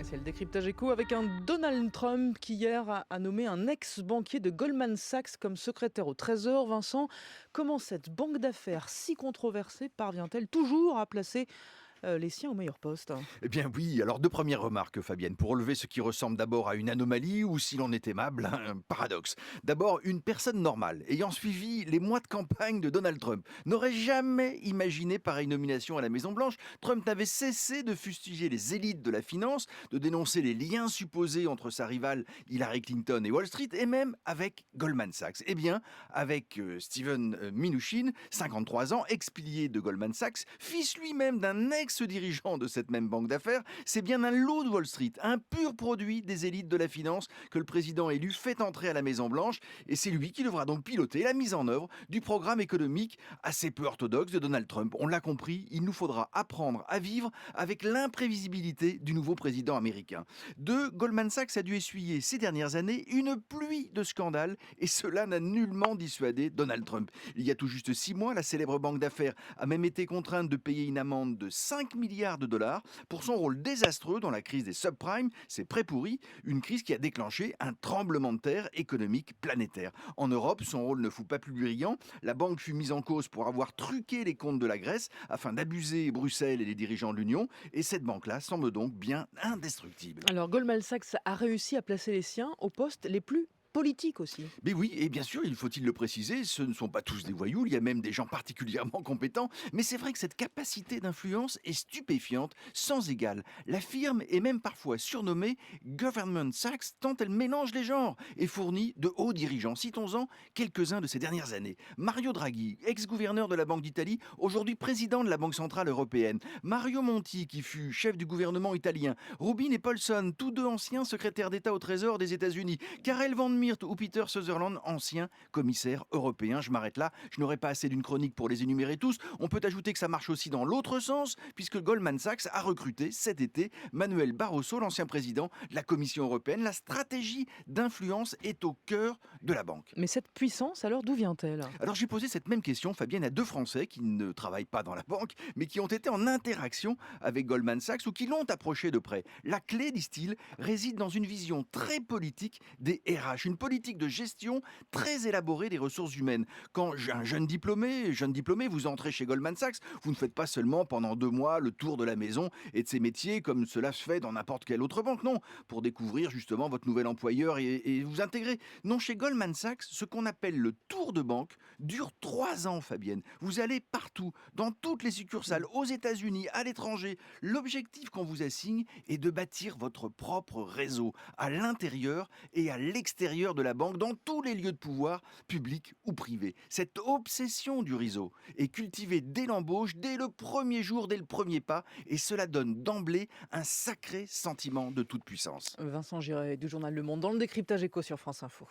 C'est le décryptage éco avec un Donald Trump qui hier a nommé un ex-banquier de Goldman Sachs comme secrétaire au Trésor. Vincent, comment cette banque d'affaires si controversée parvient-elle toujours à placer les siens au meilleur poste? Eh bien oui, alors deux premières remarques Fabienne, pour relever ce qui ressemble d'abord à une anomalie ou si l'on est aimable, un paradoxe. D'abord, une personne normale, ayant suivi les mois de campagne de Donald Trump, n'aurait jamais imaginé pareille nomination à la Maison-Blanche. Trump n'avait cessé de fustiger les élites de la finance, de dénoncer les liens supposés entre sa rivale Hillary Clinton et Wall Street, et même avec Goldman Sachs. Eh bien, avec Steven Mnuchin, 53 ans, ex-pilier de Goldman Sachs, fils lui-même d'un ex-dirigeant de cette même banque d'affaires, c'est bien un lot de Wall Street, un pur produit des élites de la finance que le président élu fait entrer à la Maison-Blanche, et c'est lui qui devra donc piloter la mise en œuvre du programme économique assez peu orthodoxe de Donald Trump. On l'a compris, il nous faudra apprendre à vivre avec l'imprévisibilité du nouveau président américain. Goldman Sachs a dû essuyer ces dernières années une pluie de scandales, et cela n'a nullement dissuadé Donald Trump. Il y a tout juste 6 mois, la célèbre banque d'affaires a même été contrainte de payer une amende de 5 milliards de dollars pour son rôle désastreux dans la crise des subprimes, ces prêts pourris, une crise qui a déclenché un tremblement de terre économique planétaire. En Europe, son rôle ne fut pas plus brillant. La banque fut mise en cause pour avoir truqué les comptes de la Grèce afin d'abuser Bruxelles et les dirigeants de l'Union, et cette banque-là semble donc bien indestructible. Alors Goldman Sachs a réussi à placer les siens aux postes les plus politiques aussi. Mais oui, et bien sûr, il faut-il le préciser, ce ne sont pas tous des voyous, il y a même des gens particulièrement compétents, mais c'est vrai que cette capacité d'influence est stupéfiante, sans égale. La firme est même parfois surnommée Government Sachs tant elle mélange les genres et fournit de hauts dirigeants. Citons-en quelques-uns de ces dernières années. Mario Draghi, ex-gouverneur de la Banque d'Italie, aujourd'hui président de la Banque Centrale Européenne. Mario Monti, qui fut chef du gouvernement italien. Rubin et Paulson, tous deux anciens secrétaires d'État au Trésor des États-Unis. Karel Van Miert ou Peter Sutherland, ancien commissaire européen. Je m'arrête là, je n'aurai pas assez d'une chronique pour les énumérer tous. On peut ajouter que ça marche aussi dans l'autre sens, puisque Goldman Sachs a recruté cet été Manuel Barroso, l'ancien président de la Commission européenne. La stratégie d'influence est au cœur de la banque. Mais cette puissance, alors d'où vient-elle? Alors j'ai posé cette même question, Fabienne, à deux Français qui ne travaillent pas dans la banque, mais qui ont été en interaction avec Goldman Sachs ou qui l'ont approché de près. La clé, disent-ils, réside dans une vision très politique des RH, une politique de gestion très élaborée des ressources humaines. Quand un jeune diplômé, vous entrez chez Goldman Sachs, vous ne faites pas seulement pendant 2 mois le tour de la maison et de ses métiers comme cela se fait dans n'importe quelle autre banque, non, pour découvrir justement votre nouvel employeur et vous intégrer. Non, chez Goldman Sachs, ce qu'on appelle le tour de banque dure 3 ans, Fabienne. Vous allez partout, dans toutes les succursales, aux États-Unis, à l'étranger. L'objectif qu'on vous assigne est de bâtir votre propre réseau à l'intérieur et à l'extérieur de la banque, dans tous les lieux de pouvoir, publics ou privés. Cette obsession du réseau est cultivée dès l'embauche, dès le premier jour, dès le premier pas, et cela donne d'emblée un sacré sentiment de toute puissance. Vincent Giret du journal Le Monde dans le décryptage éco sur France Info.